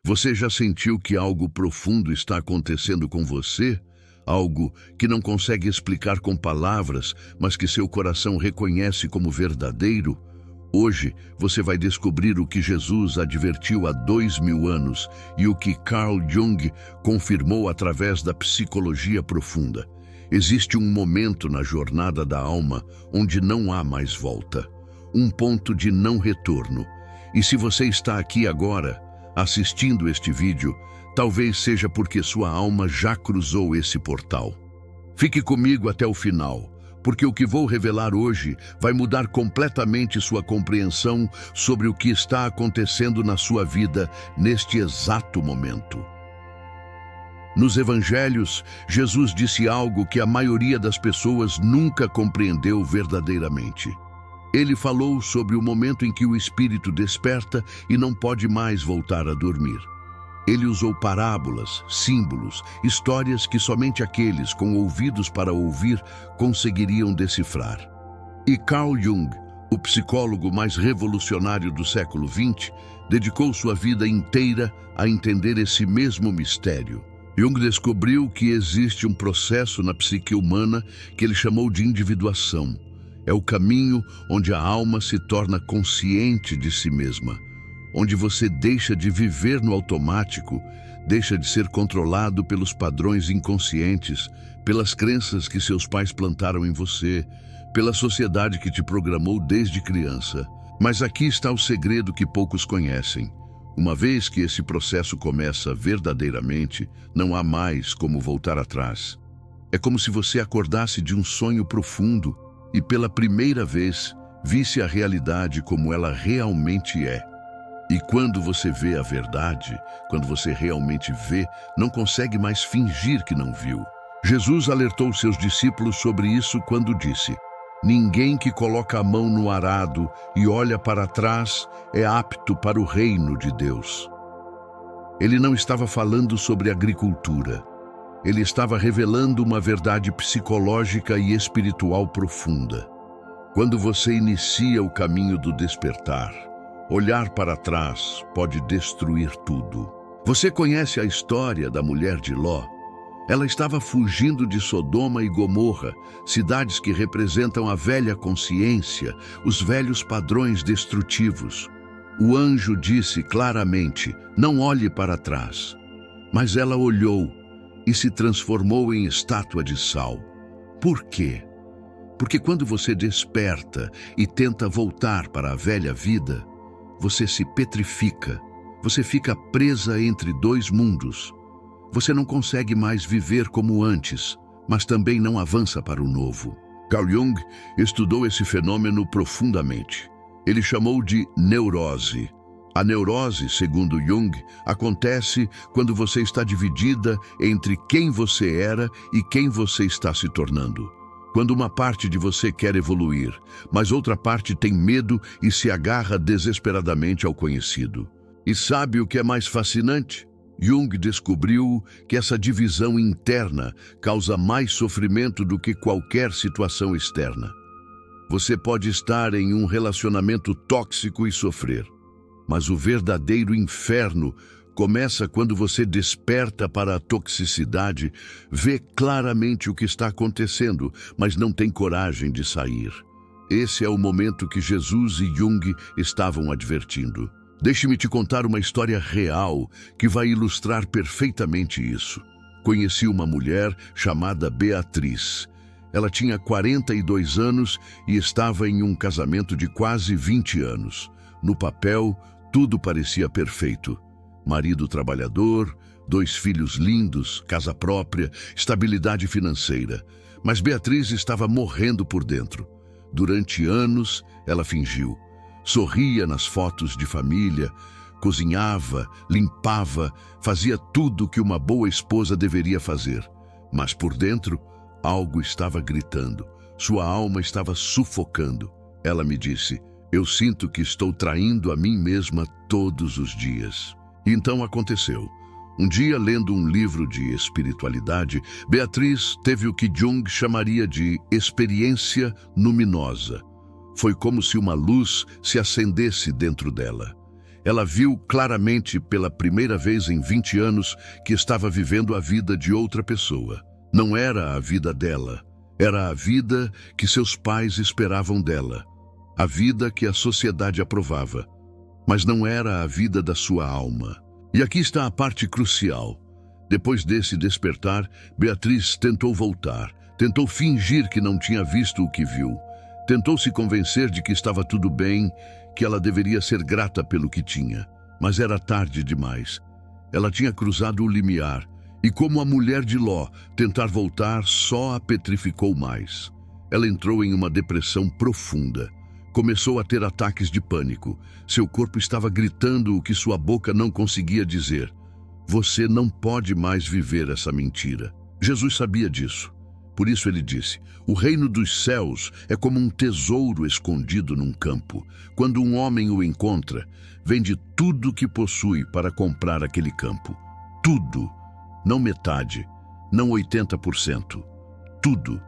Você já sentiu que algo profundo está acontecendo com você? Algo que não consegue explicar com palavras, mas que seu coração reconhece como verdadeiro? Hoje, você vai descobrir o que Jesus advertiu há 2000 anos e o que Carl Jung confirmou através da psicologia profunda. Existe um momento na jornada da alma onde não há mais volta. Um ponto de não retorno. E se você está aqui agora, assistindo este vídeo, talvez seja porque sua alma já cruzou esse portal. Fique comigo até o final, porque o que vou revelar hoje vai mudar completamente sua compreensão sobre o que está acontecendo na sua vida neste exato momento. Nos evangelhos, Jesus disse algo que a maioria das pessoas nunca compreendeu verdadeiramente. Ele falou sobre o momento em que o espírito desperta e não pode mais voltar a dormir. Ele usou parábolas, símbolos, histórias que somente aqueles com ouvidos para ouvir conseguiriam decifrar. E Carl Jung, o psicólogo mais revolucionário do século XX, dedicou sua vida inteira a entender esse mesmo mistério. Jung descobriu que existe um processo na psique humana que ele chamou de individuação. É o caminho onde a alma se torna consciente de si mesma, onde você deixa de viver no automático, deixa de ser controlado pelos padrões inconscientes, pelas crenças que seus pais plantaram em você, pela sociedade que te programou desde criança. Mas aqui está o segredo que poucos conhecem. Uma vez que esse processo começa verdadeiramente, não há mais como voltar atrás. É como se você acordasse de um sonho profundo e pela primeira vez visse a realidade como ela realmente é. E quando você vê a verdade, quando você realmente vê, não consegue mais fingir que não viu. Jesus alertou seus discípulos sobre isso quando disse: "Ninguém que coloca a mão no arado e olha para trás é apto para o reino de Deus." Ele não estava falando sobre agricultura. Ele estava revelando uma verdade psicológica e espiritual profunda. Quando você inicia o caminho do despertar, olhar para trás pode destruir tudo. Você conhece a história da mulher de Ló? Ela estava fugindo de Sodoma e Gomorra, cidades que representam a velha consciência, os velhos padrões destrutivos. O anjo disse claramente: "Não olhe para trás." Mas ela olhou e se transformou em estátua de sal. Por quê? Porque quando você desperta e tenta voltar para a velha vida, você se petrifica, você fica presa entre dois mundos. Você não consegue mais viver como antes, mas também não avança para o novo. Carl Jung estudou esse fenômeno profundamente. Ele chamou de neurose. A neurose, segundo Jung, acontece quando você está dividida entre quem você era e quem você está se tornando. Quando uma parte de você quer evoluir, mas outra parte tem medo e se agarra desesperadamente ao conhecido. E sabe o que é mais fascinante? Jung descobriu que essa divisão interna causa mais sofrimento do que qualquer situação externa. Você pode estar em um relacionamento tóxico e sofrer, mas o verdadeiro inferno começa quando você desperta para a toxicidade, vê claramente o que está acontecendo, mas não tem coragem de sair. Esse é o momento que Jesus e Jung estavam advertindo. Deixe-me te contar uma história real que vai ilustrar perfeitamente isso. Conheci uma mulher chamada Beatriz. Ela tinha 42 anos e estava em um casamento de quase 20 anos. No papel, tudo parecia perfeito. Marido trabalhador, 2 filhos lindos, casa própria, estabilidade financeira. Mas Beatriz estava morrendo por dentro. Durante anos, ela fingiu. Sorria nas fotos de família, cozinhava, limpava, fazia tudo o que uma boa esposa deveria fazer. Mas por dentro, algo estava gritando. Sua alma estava sufocando. Ela me disse: "Eu sinto que estou traindo a mim mesma todos os dias." E então aconteceu. Um dia, lendo um livro de espiritualidade, Beatriz teve o que Jung chamaria de experiência luminosa. Foi como se uma luz se acendesse dentro dela. Ela viu claramente pela primeira vez em 20 anos que estava vivendo a vida de outra pessoa. Não era a vida dela, era a vida que seus pais esperavam dela, a vida que a sociedade aprovava, mas não era a vida da sua alma. E aqui está a parte crucial. Depois desse despertar, Beatriz tentou voltar, tentou fingir que não tinha visto o que viu, tentou se convencer de que estava tudo bem, que ela deveria ser grata pelo que tinha. Mas era tarde demais. Ela tinha cruzado o limiar, e como a mulher de Ló, tentar voltar só a petrificou mais. Ela entrou em uma depressão profunda. Começou a ter ataques de pânico. Seu corpo estava gritando o que sua boca não conseguia dizer. Você não pode mais viver essa mentira. Jesus sabia disso. Por isso ele disse, o reino dos céus é como um tesouro escondido num campo. Quando um homem o encontra, vende tudo o que possui para comprar aquele campo. Tudo. Não metade, não 80%. Tudo.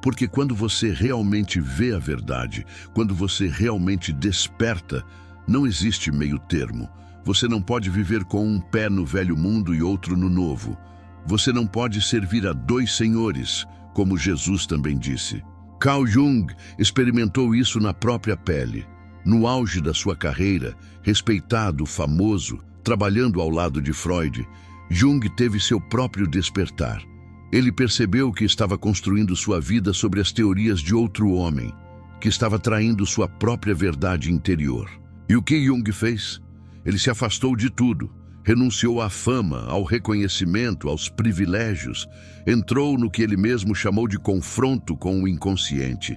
Porque quando você realmente vê a verdade, quando você realmente desperta, não existe meio termo. Você não pode viver com um pé no velho mundo e outro no novo. Você não pode servir a dois senhores, como Jesus também disse. Carl Jung experimentou isso na própria pele. No auge da sua carreira, respeitado, famoso, trabalhando ao lado de Freud, Jung teve seu próprio despertar. Ele percebeu que estava construindo sua vida sobre as teorias de outro homem, que estava traindo sua própria verdade interior. E o que Jung fez? Ele se afastou de tudo, renunciou à fama, ao reconhecimento, aos privilégios, entrou no que ele mesmo chamou de confronto com o inconsciente.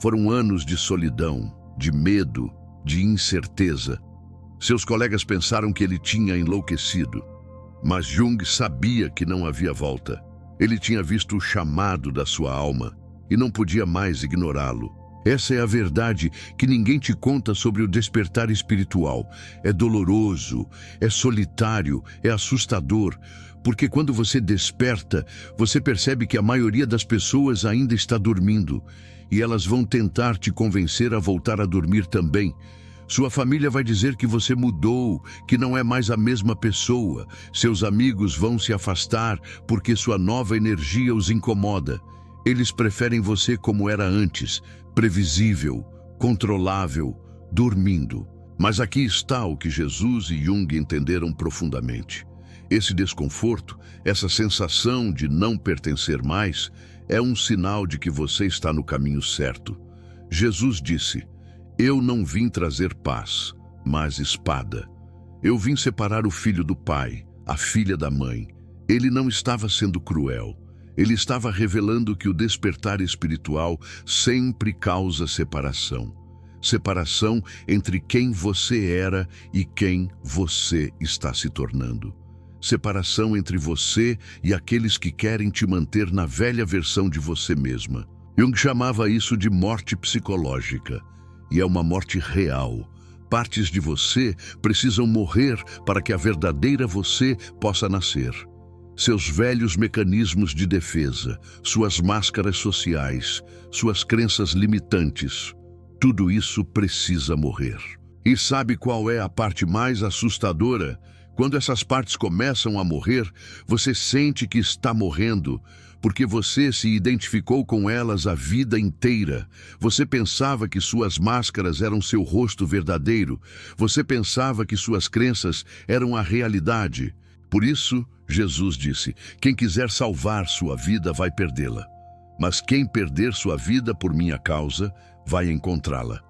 Foram anos de solidão, de medo, de incerteza. Seus colegas pensaram que ele tinha enlouquecido, mas Jung sabia que não havia volta. Ele tinha visto o chamado da sua alma e não podia mais ignorá-lo. Essa é a verdade que ninguém te conta sobre o despertar espiritual. É doloroso, é solitário, é assustador, porque quando você desperta, você percebe que a maioria das pessoas ainda está dormindo e elas vão tentar te convencer a voltar a dormir também. Sua família vai dizer que você mudou, que não é mais a mesma pessoa. Seus amigos vão se afastar porque sua nova energia os incomoda. Eles preferem você como era antes, previsível, controlável, dormindo. Mas aqui está o que Jesus e Jung entenderam profundamente. Esse desconforto, essa sensação de não pertencer mais, é um sinal de que você está no caminho certo. Jesus disse, eu não vim trazer paz, mas espada. Eu vim separar o filho do pai, a filha da mãe. Ele não estava sendo cruel. Ele estava revelando que o despertar espiritual sempre causa separação. Separação entre quem você era e quem você está se tornando. Separação entre você e aqueles que querem te manter na velha versão de você mesma. Jung chamava isso de morte psicológica. E é uma morte real. Partes de você precisam morrer para que a verdadeira você possa nascer. Seus velhos mecanismos de defesa, suas máscaras sociais, suas crenças limitantes, tudo isso precisa morrer. E sabe qual é a parte mais assustadora? Quando essas partes começam a morrer, você sente que está morrendo, porque você se identificou com elas a vida inteira. Você pensava que suas máscaras eram seu rosto verdadeiro. Você pensava que suas crenças eram a realidade. Por isso, Jesus disse, quem quiser salvar sua vida vai perdê-la. Mas quem perder sua vida por minha causa, vai encontrá-la.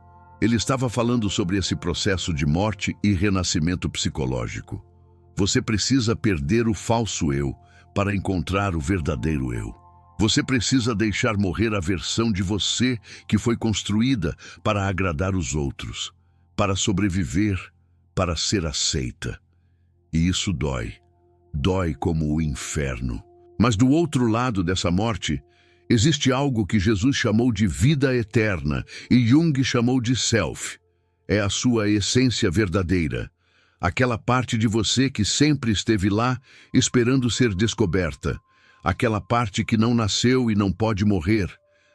Ele estava falando sobre esse processo de morte e renascimento psicológico. Você precisa perder o falso eu para encontrar o verdadeiro eu. Você precisa deixar morrer a versão de você que foi construída para agradar os outros, para sobreviver, para ser aceita. E isso dói. Dói como o inferno. Mas do outro lado dessa morte, existe algo que Jesus chamou de vida eterna e Jung chamou de self. É a sua essência verdadeira. Aquela parte de você que sempre esteve lá, esperando ser descoberta. Aquela parte que não nasceu e não pode morrer.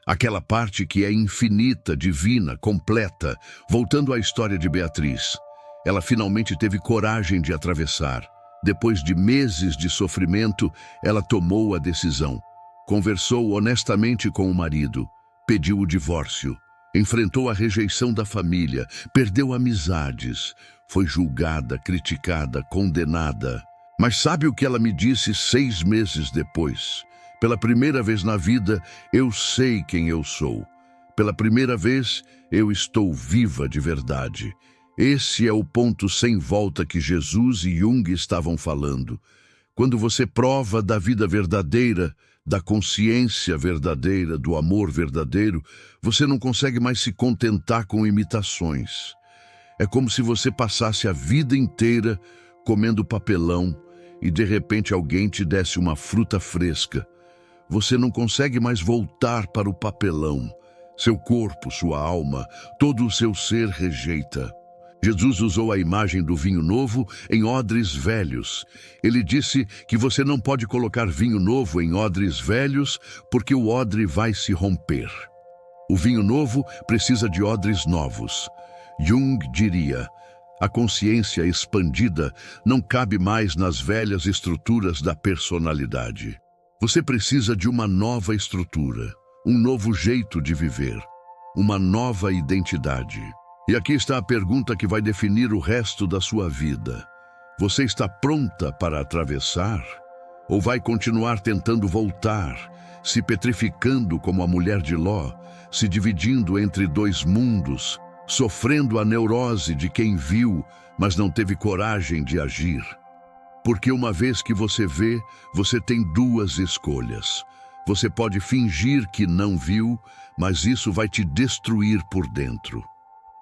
Aquela parte que é infinita, divina, completa. Voltando à história de Beatriz. Ela finalmente teve coragem de atravessar. Depois de meses de sofrimento, ela tomou a decisão. Conversou honestamente com o marido, pediu o divórcio, enfrentou a rejeição da família, perdeu amizades, foi julgada, criticada, condenada. Mas sabe o que ela me disse 6 meses depois? Pela primeira vez na vida, eu sei quem eu sou. Pela primeira vez, eu estou viva de verdade. Esse é o ponto sem volta que Jesus e Jung estavam falando. Quando você prova da vida verdadeira, da consciência verdadeira, do amor verdadeiro, você não consegue mais se contentar com imitações. É como se você passasse a vida inteira comendo papelão e de repente alguém te desse uma fruta fresca. Você não consegue mais voltar para o papelão. Seu corpo, sua alma, todo o seu ser rejeita. Jesus usou a imagem do vinho novo em odres velhos. Ele disse que você não pode colocar vinho novo em odres velhos porque o odre vai se romper. O vinho novo precisa de odres novos. Jung diria: a consciência expandida não cabe mais nas velhas estruturas da personalidade. Você precisa de uma nova estrutura, um novo jeito de viver, uma nova identidade. E aqui está a pergunta que vai definir o resto da sua vida. Você está pronta para atravessar? Ou vai continuar tentando voltar, se petrificando como a mulher de Ló, se dividindo entre 2 mundos, sofrendo a neurose de quem viu, mas não teve coragem de agir? Porque uma vez que você vê, você tem 2 escolhas. Você pode fingir que não viu, mas isso vai te destruir por dentro.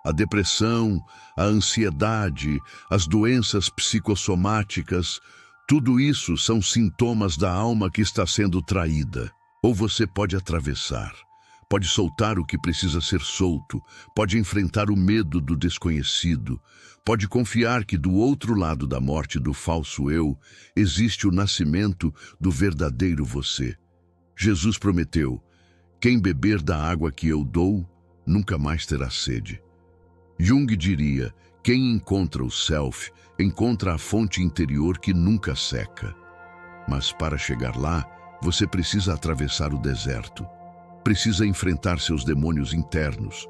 A depressão, a ansiedade, as doenças psicossomáticas, tudo isso são sintomas da alma que está sendo traída. Ou você pode atravessar, pode soltar o que precisa ser solto, pode enfrentar o medo do desconhecido, pode confiar que do outro lado da morte do falso eu existe o nascimento do verdadeiro você. Jesus prometeu: quem beber da água que eu dou, nunca mais terá sede. Jung diria: quem encontra o self, encontra a fonte interior que nunca seca. Mas para chegar lá, você precisa atravessar o deserto. Precisa enfrentar seus demônios internos.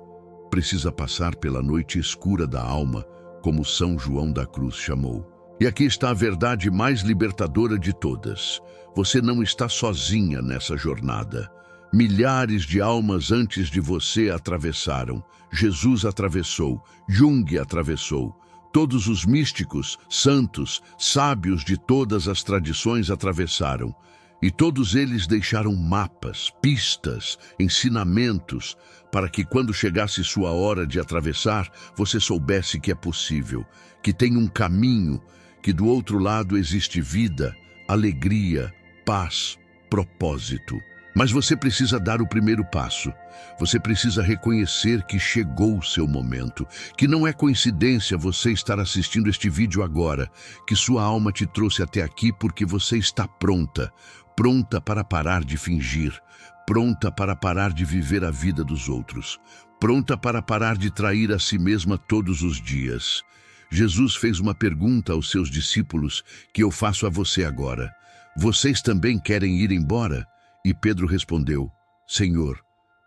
Precisa passar pela noite escura da alma, como São João da Cruz chamou. E aqui está a verdade mais libertadora de todas. Você não está sozinha nessa jornada. Milhares de almas antes de você atravessaram. Jesus atravessou, Jung atravessou. Todos os místicos, santos, sábios de todas as tradições atravessaram. E todos eles deixaram mapas, pistas, ensinamentos, para que quando chegasse sua hora de atravessar, você soubesse que é possível, que tem um caminho, que do outro lado existe vida, alegria, paz, propósito. Mas você precisa dar o primeiro passo. Você precisa reconhecer que chegou o seu momento, que não é coincidência você estar assistindo este vídeo agora, que sua alma te trouxe até aqui porque você está pronta, pronta para parar de fingir, pronta para parar de viver a vida dos outros, pronta para parar de trair a si mesma todos os dias. Jesus fez uma pergunta aos seus discípulos que eu faço a você agora: vocês também querem ir embora? E Pedro respondeu: Senhor,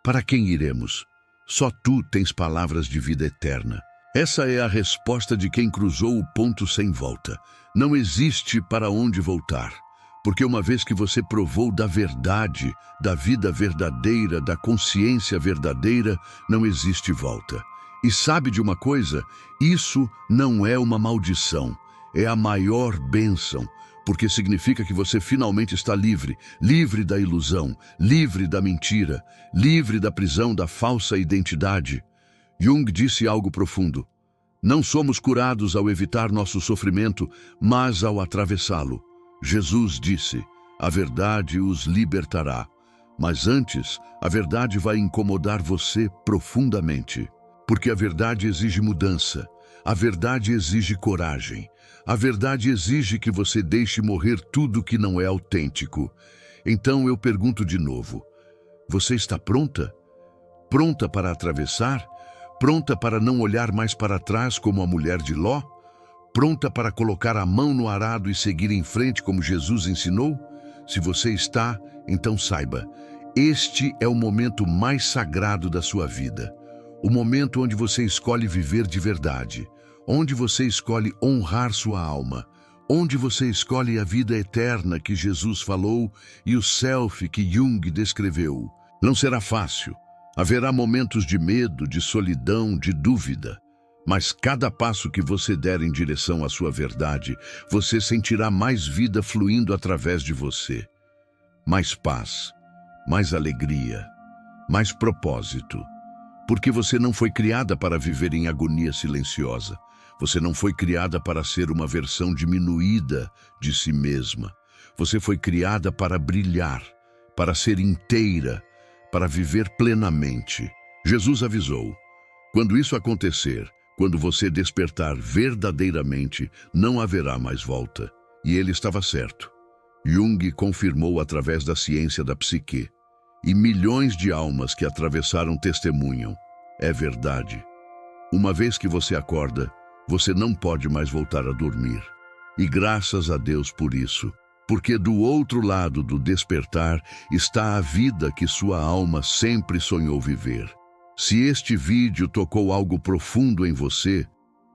para quem iremos? Só tu tens palavras de vida eterna. Essa é a resposta de quem cruzou o ponto sem volta. Não existe para onde voltar, porque uma vez que você provou da verdade, da vida verdadeira, da consciência verdadeira, não existe volta. E sabe de uma coisa? Isso não é uma maldição, é a maior bênção. Porque significa que você finalmente está livre, livre da ilusão, livre da mentira, livre da prisão da falsa identidade. Jung disse algo profundo: não somos curados ao evitar nosso sofrimento, mas ao atravessá-lo. Jesus disse: a verdade os libertará. Mas antes, a verdade vai incomodar você profundamente. Porque a verdade exige mudança, a verdade exige coragem. A verdade exige que você deixe morrer tudo que não é autêntico. Então eu pergunto de novo: você está pronta? Pronta para atravessar? Pronta para não olhar mais para trás como a mulher de Ló? pronta para colocar a mão no arado e seguir em frente como Jesus ensinou? Se você está, então saiba, este é o momento mais sagrado da sua vida. O momento onde você escolhe viver de verdade, onde você escolhe honrar sua alma, onde você escolhe a vida eterna que Jesus falou e o self que Jung descreveu. Não será fácil. Haverá momentos de medo, de solidão, de dúvida. Mas cada passo que você der em direção à sua verdade, você sentirá mais vida fluindo através de você. Mais paz, mais alegria, mais propósito. Porque você não foi criada para viver em agonia silenciosa. Você não foi criada para ser uma versão diminuída de si mesma. Você foi criada para brilhar, para ser inteira, para viver plenamente. Jesus avisou: quando isso acontecer, quando você despertar verdadeiramente, não haverá mais volta. E ele estava certo. Jung confirmou através da ciência da psique. E milhões de almas que atravessaram testemunham. É verdade. Uma vez que você acorda, você não pode mais voltar a dormir. E graças a Deus por isso. Porque do outro lado do despertar está a vida que sua alma sempre sonhou viver. Se este vídeo tocou algo profundo em você,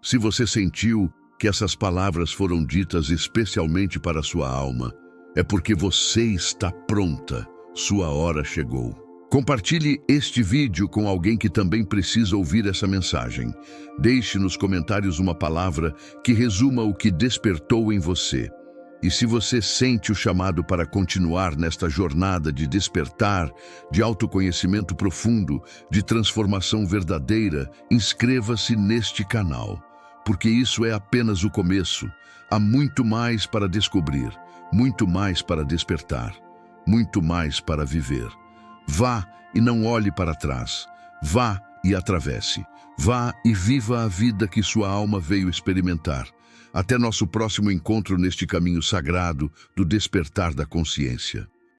se você sentiu que essas palavras foram ditas especialmente para sua alma, é porque você está pronta, sua hora chegou. Compartilhe este vídeo com alguém que também precisa ouvir essa mensagem. Deixe nos comentários uma palavra que resuma o que despertou em você. E se você sente o chamado para continuar nesta jornada de despertar, de autoconhecimento profundo, de transformação verdadeira, inscreva-se neste canal, porque isso é apenas o começo. Há muito mais para descobrir, muito mais para despertar, muito mais para viver. Vá e não olhe para trás. Vá e atravesse. Vá e viva a vida que sua alma veio experimentar. Até nosso próximo encontro neste caminho sagrado do despertar da consciência.